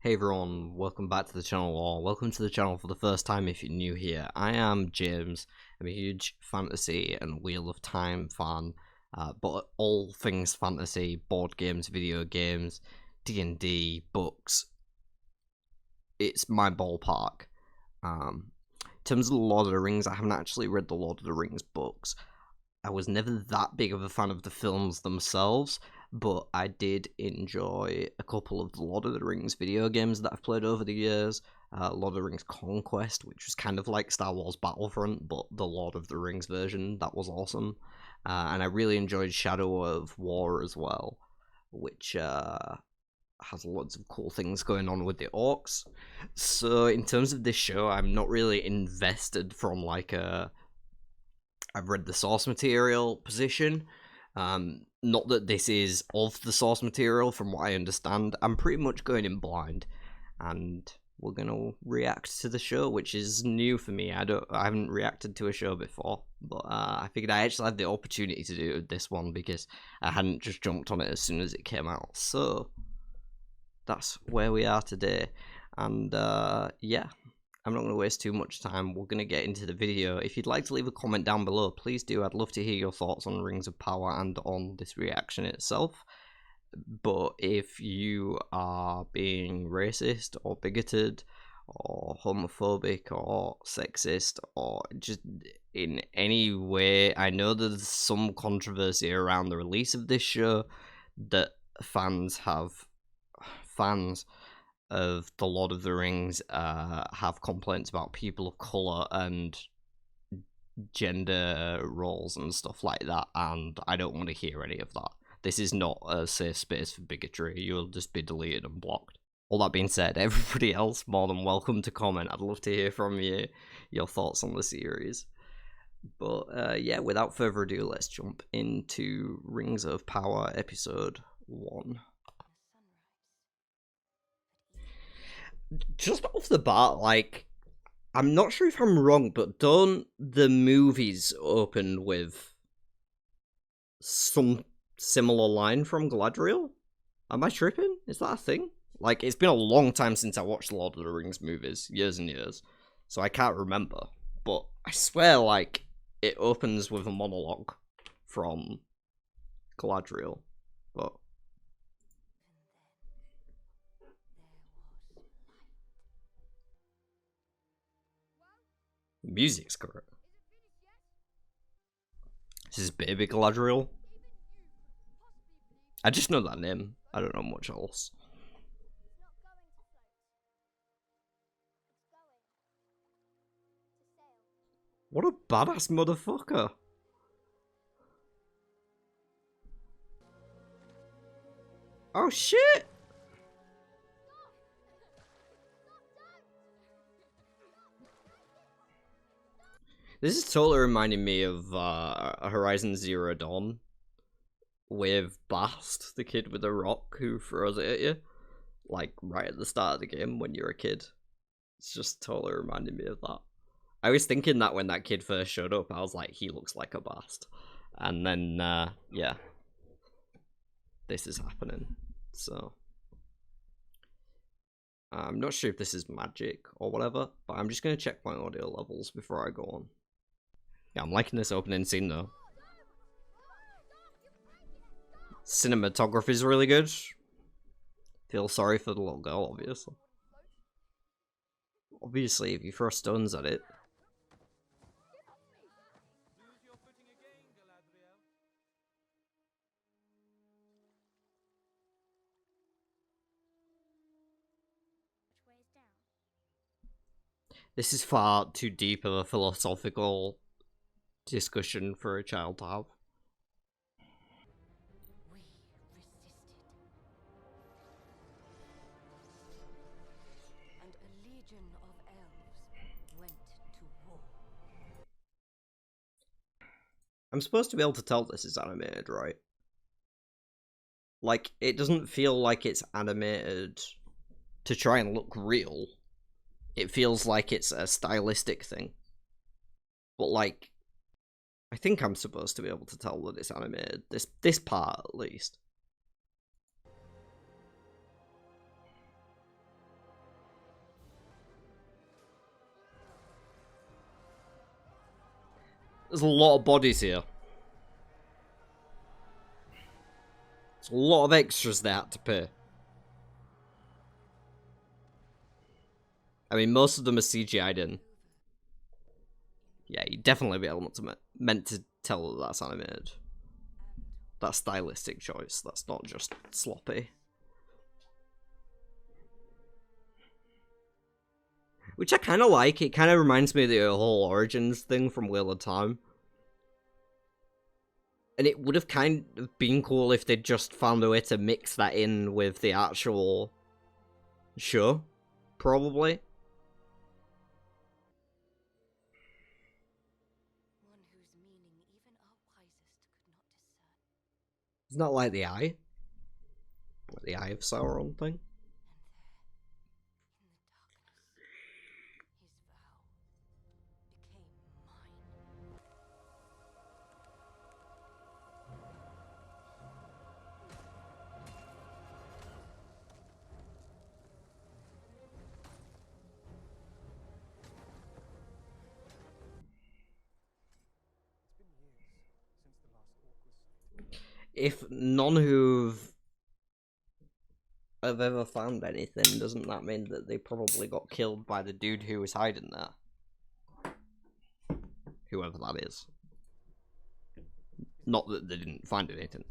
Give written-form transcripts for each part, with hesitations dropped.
Hey everyone, welcome back to the channel, or welcome to the channel for the first time if you're new here. I am James. I'm a huge fantasy and Wheel of Time fan, but all things fantasy, board games, video games, D&D, books, it's my ballpark. In terms of the Lord of the Rings, I haven't actually read the Lord of the Rings books. I was never that big of a fan of the films themselves, but I did enjoy a couple of the Lord of the Rings video games that I've played over the years. Lord of the Rings Conquest, which was kind of like Star Wars Battlefront, but the Lord of the Rings version. That was awesome. And I really enjoyed Shadow of War as well, which has lots of cool things going on with the orcs. So in terms of this show, I'm not really invested from like I've read the source material position. Not that this is of the source material, from what I understand. I'm pretty much going in blind, and we're gonna react to the show, which is new for me. I haven't reacted to a show before, but I figured I actually had the opportunity to do it with this one because I hadn't just jumped on it as soon as it came out. So that's where we are today, and yeah. I'm not going to waste too much time. We're going to get into the video. If you'd like to leave a comment down below, please do. I'd love to hear your thoughts on Rings of Power and on this reaction itself. But if you are being racist or bigoted or homophobic or sexist or just in any way, I know there's some controversy around the release of this show that fans of the Lord of the Rings have complaints about people of colour and gender roles and stuff like that, and I don't want to hear any of that. This is not a safe space for bigotry. You'll just be deleted and blocked. All that being said, everybody else more than welcome to comment. I'd love to hear from you, your thoughts on the series. But yeah, without further ado, let's jump into Rings of Power episode 1. Just off the bat, like, I'm not sure if I'm wrong, but don't the movies open with some similar line from Galadriel? Am I tripping? Is that a thing? Like, it's been a long time since I watched the Lord of the Rings movies, years and years, so I can't remember. But I swear, like, it opens with a monologue from Galadriel, but the music's correct. This is Baby Galadriel. I just know that name. I don't know much else. What a badass motherfucker. Oh shit! This is totally reminding me of Horizon Zero Dawn with Bast, the kid with the rock who throws it at you, like right at the start of the game when you're a kid. It's just totally reminding me of that. I was thinking that when that kid first showed up, I was like, he looks like a Bast. And then, yeah, this is happening. So, I'm not sure if this is magic or whatever, but I'm just going to check my audio levels before I go on. Yeah, I'm liking this opening scene though. Cinematography is really good. Feel sorry for the little girl, obviously. Obviously, if you throw stones at it. This is far too deep of a philosophical discussion for a child to have. We resisted. And a legion of elves went to war. I'm supposed to be able to tell this is animated, right? Like, it doesn't feel like it's animated to try and look real. It feels like it's a stylistic thing. But, like, I think I'm supposed to be able to tell that it's animated. This part, at least. There's a lot of bodies here. There's a lot of extras they had to pay. I mean, most of them are CGI'd in. Yeah, you definitely be able to meant to tell that that's animated. That's stylistic choice. That's not just sloppy. Which I kind of like. It kind of reminds me of the whole Origins thing from Wheel of Time. And it would have kind of been cool if they'd just found a way to mix that in with the actual show. Probably. One whose meaning even our wisest could not discern. It's not like the Eye. Like the Eye of Sauron thing. And there, in the darkness, his vow became mine. If none who've have ever found anything, doesn't that mean that they probably got killed by the dude who was hiding there? Whoever that is. Not that they didn't find anything.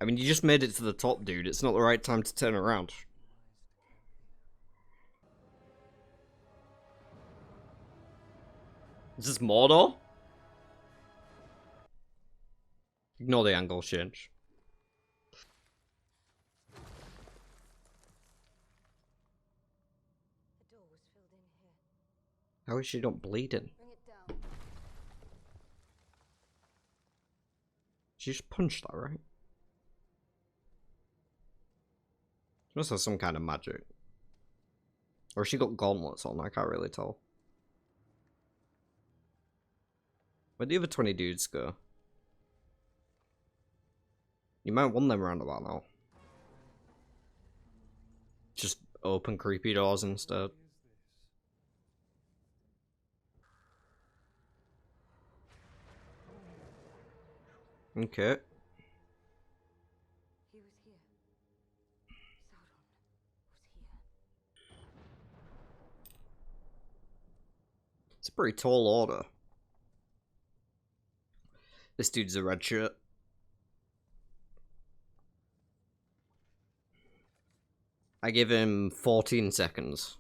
I mean, you just made it to the top, dude. It's not the right time to turn around. Is this Mordor? Ignore the angle change. The door was filled in here. How is she not bleeding? Bring it down. She just punched that, right? She must have some kind of magic. Or she got gauntlets on, I can't really tell. Where'd the other 20 dudes go? You might want them roundabout now. Just open creepy doors instead. Okay. He was here. Sauron was here. It's a pretty tall order. This dude's a red shirt. I give him 14 seconds.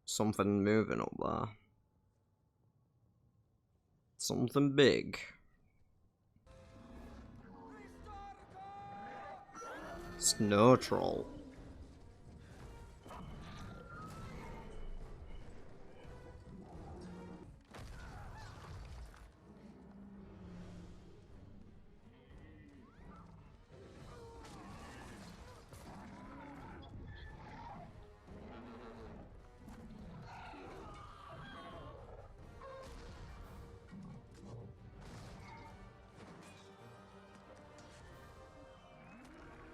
Something moving up there. Something big. Snow troll.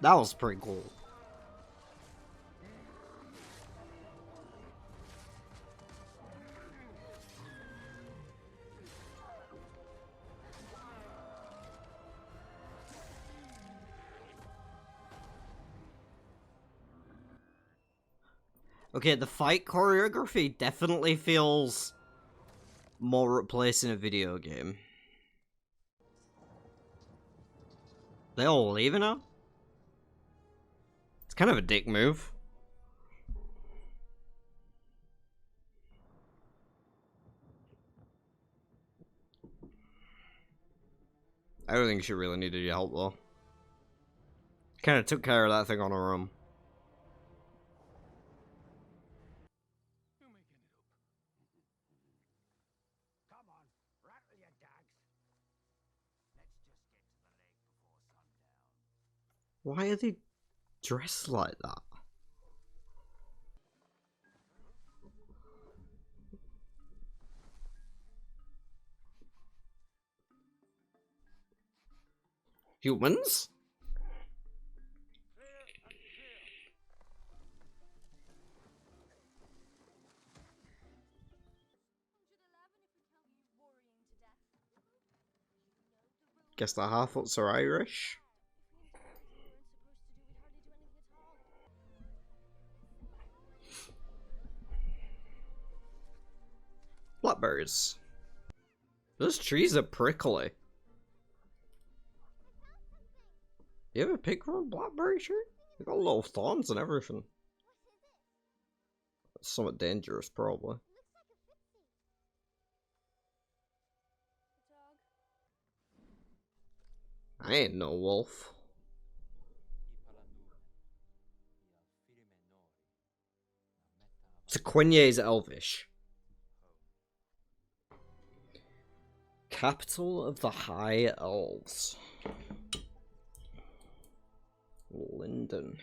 That was pretty cool. Okay, the fight choreography definitely feels more at place in a video game. They all leaving now? It's kind of a dick move. I don't think she really needed your help though. Kind of took care of that thing on her own. Come on, rattle your dags. Let's just get to the lake before sundown. Why are they dressed like that? Humans? Clear and clear. Guess the Harfoots are Irish. Blackberries. Those trees are prickly. You ever pick from a blackberry tree? They got little thorns and everything. That's somewhat dangerous, probably. I ain't no wolf. Sequoia's Elvish. Capital of the High Elves. Linden.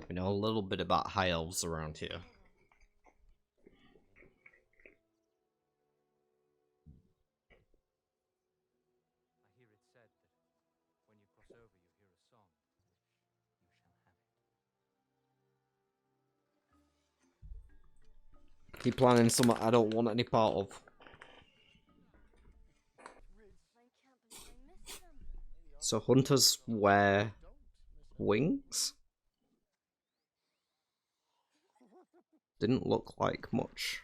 We know a little bit about High Elves around here. I hear it said that when you cross over, you hear a song. You shall have it. Keep planning something I don't want any part of. So hunters wear wings? Didn't look like much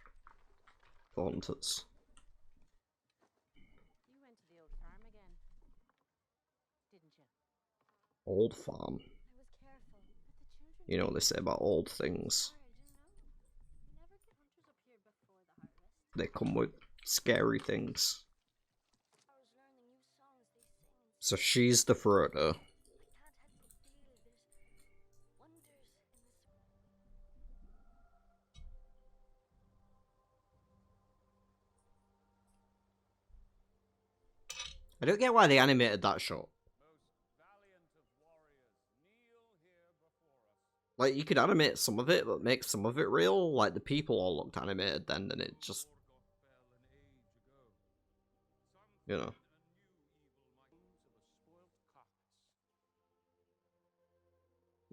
for hunters. You went to the old farm again, didn't you? Old farm. I was careful, but the children. You know what they say about old things. We never get hunters up here before the harvest. They come with scary things. I was learning new songs they sing. So she's the Frodo. I can't help but feel there's wonders in this world. I don't get why they animated that shot. Most valiant of warriors, kneel here before us. Like, you could animate some of it, but make some of it real. Like, the people all looked animated then, and it just, you know.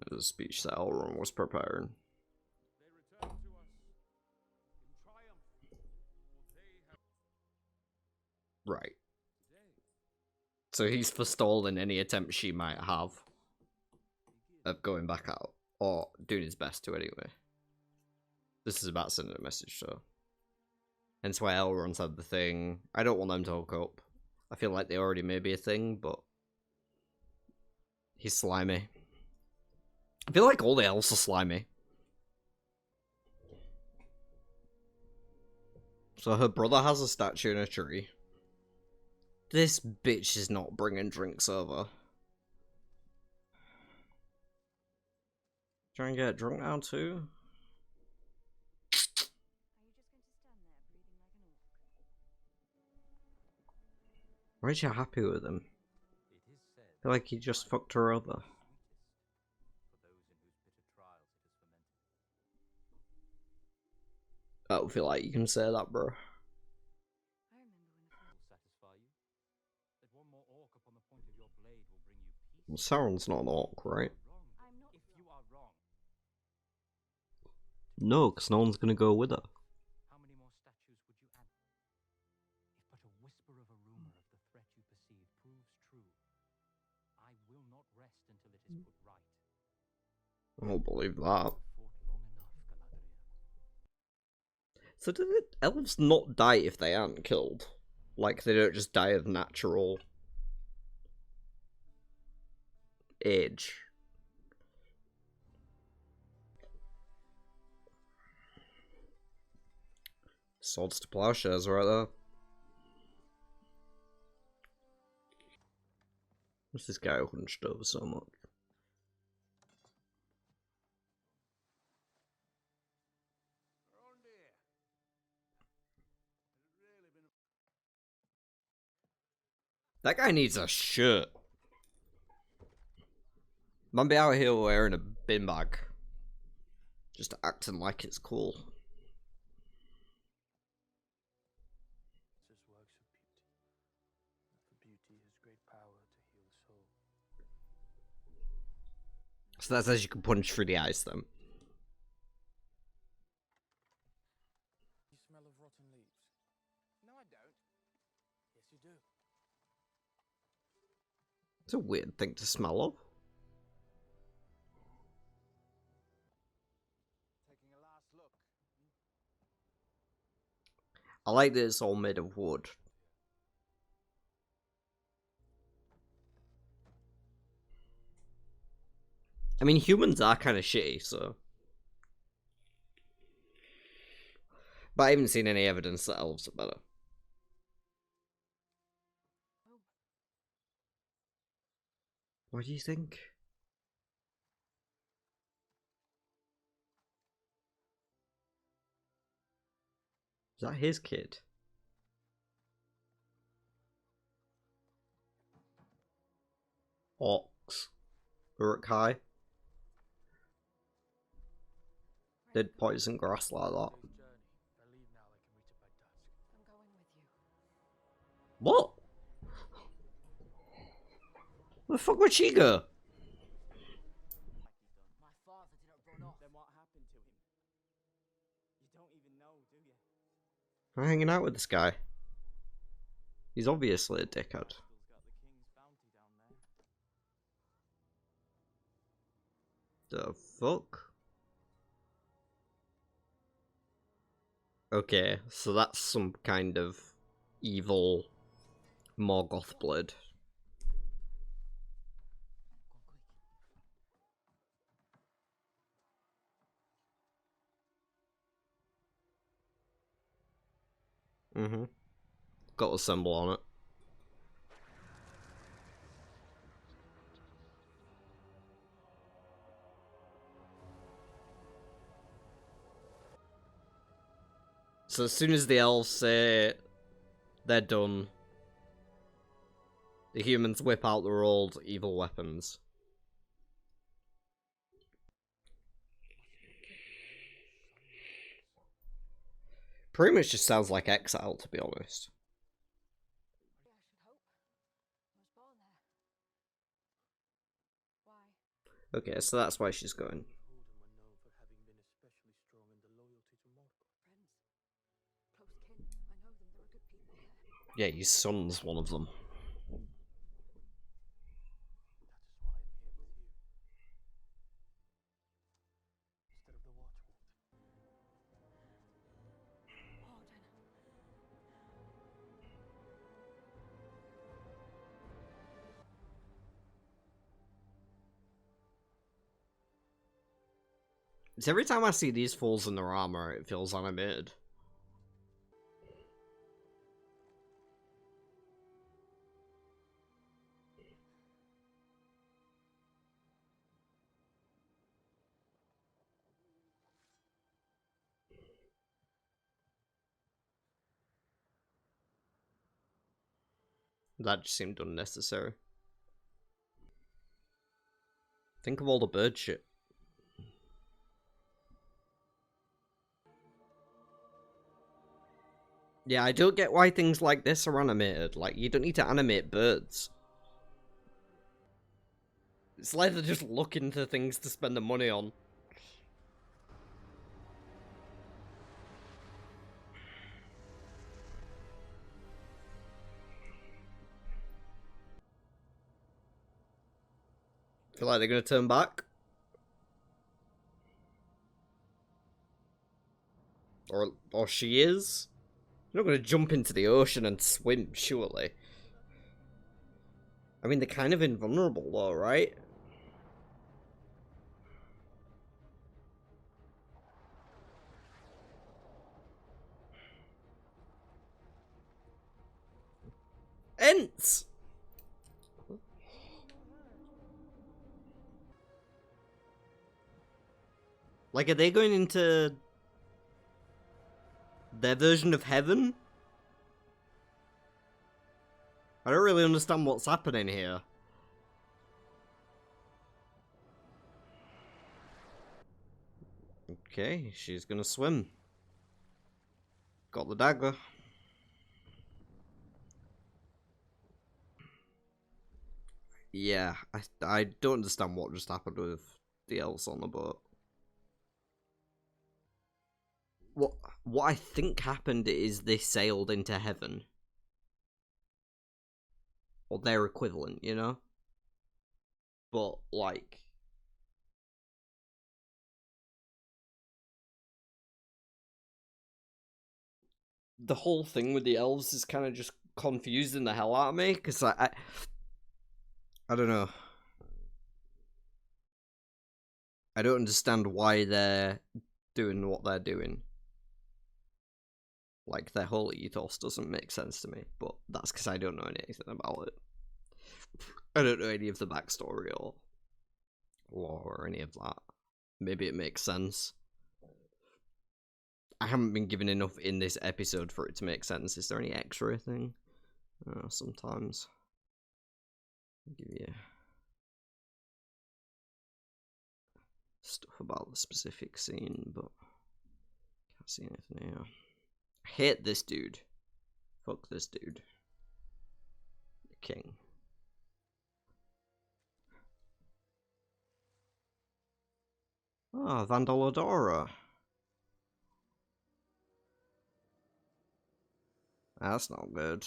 There's a speech that Elrond was preparing. They return to us in triumph, for they have Right. today. So he's forestalling any attempt she might have of going back out. Or doing his best to anyway. This is about sending a message, so. Hence why Elrond said the thing. I don't want them to hook up. I feel like they already may be a thing, but he's slimy. I feel like all the elves are slimy. So her brother has a statue in a tree. This bitch is not bringing drinks over. Try and get drunk now too? Are you just going to stand there breathing like an orc? Why is she happy with him? It is said I feel like he just fucked her over. for those in whose bitter trials it is fermented. I don't feel like you can say that, bro. I remember when the Will satisfy you? That one more orc upon the point of your blade will bring you peace. Sauron's not an orc, right? Wrong. I'm not If you are wrong, No, because no one's gonna go with her. how many more statues would you add? If but a whisper of a rumor of the threat you perceive proves true, I will not rest until it is put right. I don't believe that. Fought long enough, Galadriel. So do the elves not die if they aren't killed? Like, they don't just die of natural age? Swords to plowshares right there. What's this guy hunched over so much? Around here. Has it really been That guy needs a shirt. Man be out here wearing a bin bag. Just acting like it's cool. So that says you can punch through the ice then. You smell of rotten leaves? No, I don't. Yes, you do. It's a weird thing to smell of. Taking a last look. I like that it's all made of wood. I mean, humans are kind of shitty, so. But I haven't seen any evidence that elves are better. What do you think? Is that his kid? Orcs. Uruk-hai. Did poison grass like that. Journey. If I leave now, they can reach it by dusk. I'm going with you. What? Where the fuck would she go? My father didn't run off. Then what happened to him? You don't even know, do you? I'm hanging out with this guy. He's obviously a dickhead. Rascal's got the king's bounty down there. The fuck? Okay, so that's some kind of evil Morgoth blood. Mm-hmm. Got a symbol on it. So as soon as the elves say they're done, the humans whip out their old evil weapons. Pretty much just sounds like Exile, to be honest. I should hope. I was born there. Why? Okay, so that's why she's going. Holden were known for having been especially strong in the loyalty to Mordor. Friends. Close kin. I know them. There are good people there. Yeah, his son's one of them. That is why I'm here with you. Instead of the Watchword. Warden. It's every time I see these fools in their armor, it feels animated. That just seemed unnecessary. Think of all the bird shit. Yeah, I don't get why things like this are animated. Like, you don't need to animate birds. It's like they're just looking for things to spend the money on. Feel like they're gonna turn back? Or she is? You're not gonna jump into the ocean and swim, surely. I mean, they're kind of invulnerable though, right? Ents! Like, are they going into their version of heaven? I don't really understand what's happening here. Okay, she's gonna swim. Got the dagger. Yeah, I don't understand what just happened with the elves on the boat. What I think happened is they sailed into heaven. Or their equivalent, you know? But, like... the whole thing with the elves is kind of just confusing the hell out of me, because I don't know. I don't understand why they're doing what they're doing. Like, their whole ethos doesn't make sense to me, but that's because I don't know anything about it. I don't know any of the backstory or lore or any of that. Maybe it makes sense. I haven't been given enough in this episode for it to make sense. Is there any extra thing? Sometimes. I'll give you stuff about the specific scene, but can't see anything here. I hate this dude. Fuck this dude. The king. Ah, LOTR. That's not good.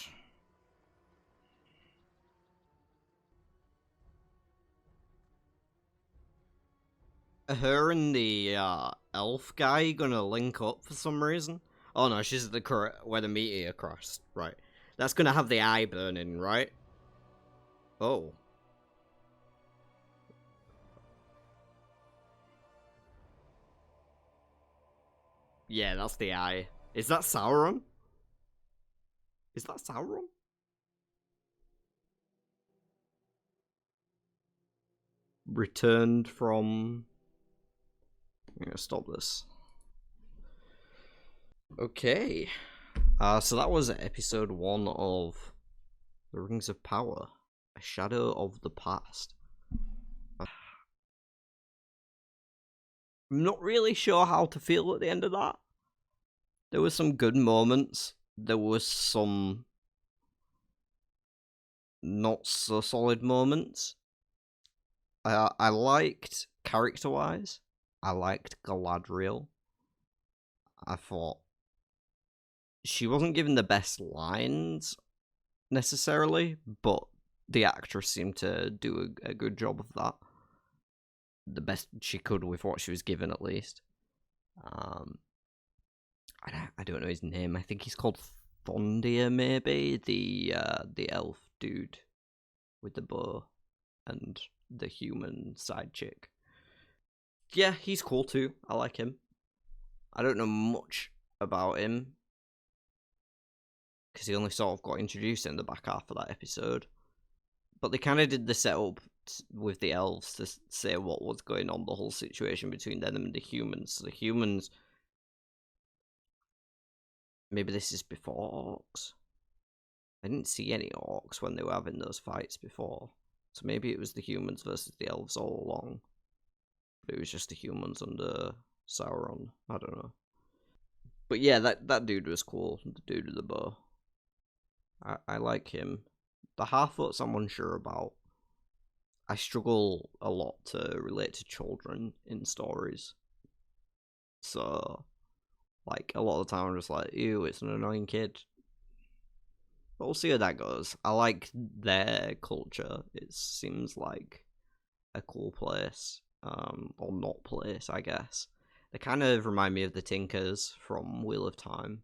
Her and the elf guy gonna link up for some reason? Oh no, she's at the where the meteor crossed. Right. That's gonna have the eye burning, right? Oh. Yeah, that's the eye. Is that Sauron? Is that Sauron? Returned from... I'm gonna stop this. Okay. So that was episode 1 of The Rings of Power. A Shadow of the Past. I'm not really sure how to feel at the end of that. There were some good moments. There was some not so solid moments. I liked, character-wise, I liked Galadriel. I thought she wasn't given the best lines, necessarily, but the actress seemed to do a good job of that. The best she could with what she was given, at least. I don't know his name. I think he's called Thondir, maybe? The elf dude with the bow and the human side chick. Yeah, he's cool too. I like him. I don't know much about him because he only sort of got introduced in the back half of that episode. But they kind of did the setup with the elves to say what was going on, the whole situation between them and the humans. So the humans... Maybe this is before orcs. I didn't see any orcs when they were having those fights before. So maybe it was the humans versus the elves all along. But it was just the humans under Sauron. I don't know. But yeah, that dude was cool. The dude with the bow. I like him. The Harfoots I'm unsure about. I struggle a lot to relate to children in stories. So, like, a lot of the time I'm just like, ew, it's an annoying kid. But we'll see how that goes. I like their culture. It seems like a cool place. Or not place, I guess. They kind of remind me of the Tinkers from Wheel of Time.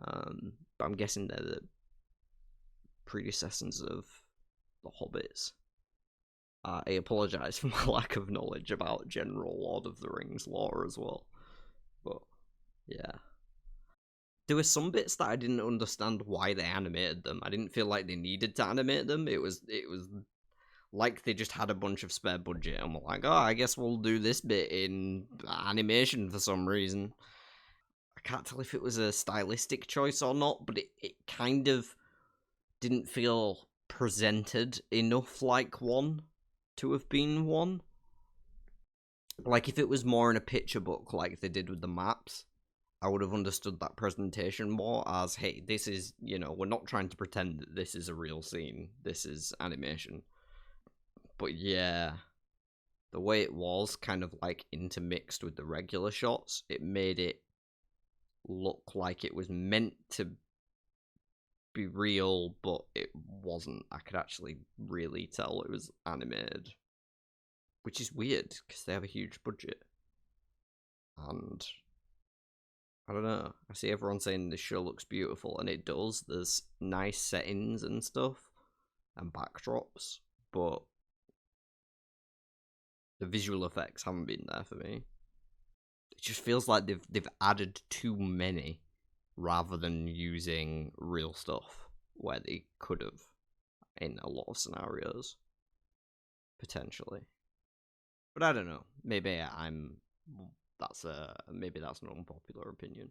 But I'm guessing they're the predecessors of the Hobbits. I apologise for my lack of knowledge about general Lord of the Rings lore as well. But, yeah. There were some bits that I didn't understand why they animated them. I didn't feel like they needed to animate them. It was like they just had a bunch of spare budget and were like, oh, I guess we'll do this bit in animation for some reason. I can't tell if it was a stylistic choice or not, but it kind of didn't feel presented enough like one to have been one. Like, if it was more in a picture book like they did with the maps, I would have understood that presentation more as, hey, this is, you know, we're not trying to pretend that this is a real scene. This is animation. But yeah, the way it was kind of like intermixed with the regular shots, it made it look like it was meant to be real, but it wasn't. I could actually really tell it was animated, which is weird because they have a huge budget. And I don't know, I see everyone saying the show looks beautiful, and it does. There's nice settings and stuff and backdrops, but the visual effects haven't been there for me. It just feels like they've added too many rather than using real stuff where they could have in a lot of scenarios, potentially. But I don't know. Maybe that's an unpopular opinion.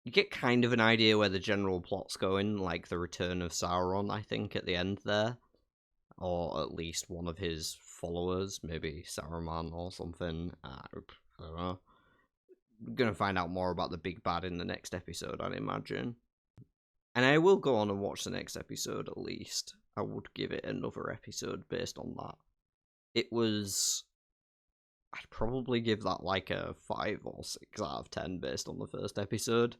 You get kind of an idea where the general plot's going, like the return of Sauron, I think, at the end there. Or at least one of his followers, maybe Saruman or something. I don't know. We're going to find out more about the big bad in the next episode, I'd imagine. And I will go on and watch the next episode, at least. I would give it another episode based on that. I'd probably give that like a 5 or 6 out of 10 based on the first episode.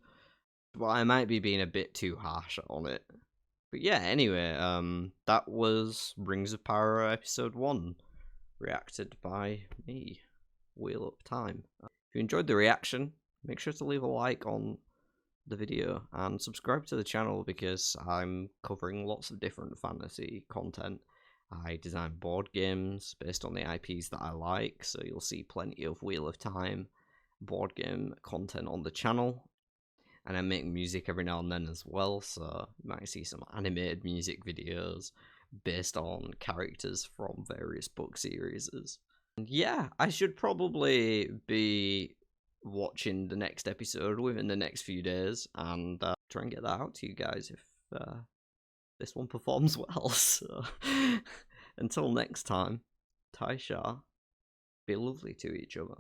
But I might be being a bit too harsh on it. But yeah, anyway, that was Rings of Power episode 1, reacted by me, Wheel Up Time. If you enjoyed the reaction, make sure to leave a like on the video and subscribe to the channel because I'm covering lots of different fantasy content. I design board games based on the IPs that I like, so you'll see plenty of Wheel of Time board game content on the channel. And I make music every now and then as well, so you might see some animated music videos based on characters from various book series. And yeah, I should probably be watching the next episode within the next few days and try and get that out to you guys if this one performs well. So until next time, Tai'Shar, be lovely to each other.